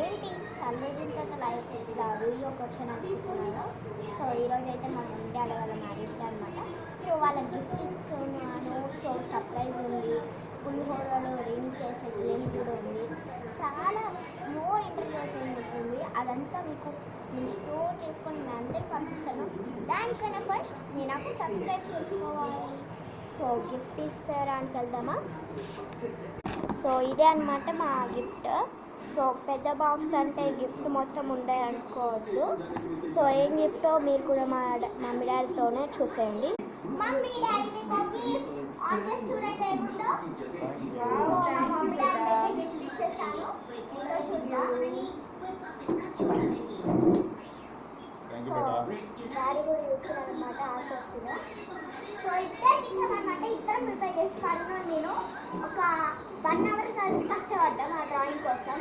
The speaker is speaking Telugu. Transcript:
ఏంటి చాలా రోజుల తర్వాత లైవ్ ఇలా వీడియోకి వచ్చాను అనుకుంటున్నాను. సో ఈరోజు అయితే మా ఇండియాలో వాళ్ళ మ్యారేజ్ అనమాట. సో వాళ్ళ గిఫ్ట్ ఇస్తున్నాను. సో సర్ప్రైజ్ ఉంది, పులిహోరలో రింగ్ చేసే గేమ్ కూడా ఉంది, చాలా మోర్ ఇంటర్వ్యూస్ ఉంటుంది. అదంతా మీకు నేను స్టోర్ చేసుకొని నేను అందరికి పంపిస్తాను. దానికన్నా ఫస్ట్ నేను నాకు సబ్స్క్రైబ్ చేసుకోవాలి. సో గిఫ్ట్ ఇస్తారానికి వెళ్దామా? సో ఇదే అనమాట మా గిఫ్ట్. సో పెద్ద బాక్స్ అంటే గిఫ్ట్ మొత్తం ఉండే అనుకోవద్దు. సో ఏం గిఫ్టో మీరు కూడా మా మమ్మీ డాడీతోనే చూసేయండి. మమ్మీ డాడీ ఆన్ చేసి చూడండి ఏముందో. సో మా మమ్మీ డాడీ గిఫ్ట్ ఇచ్చేసాను. ఏంటో చూద్దాం. సో డాడీ కూడా చూస్తున్నాను అనమాట ఆసక్తిగా. సో ఇద్దరికి ఇచ్చామన్నమాట. ఇద్దరం ప్రిపేర్ చేసి నేను ఒక 1 అవర్ కలిసి కష్టపడ్డాం ఆ డ్రాయింగ్ కోసం.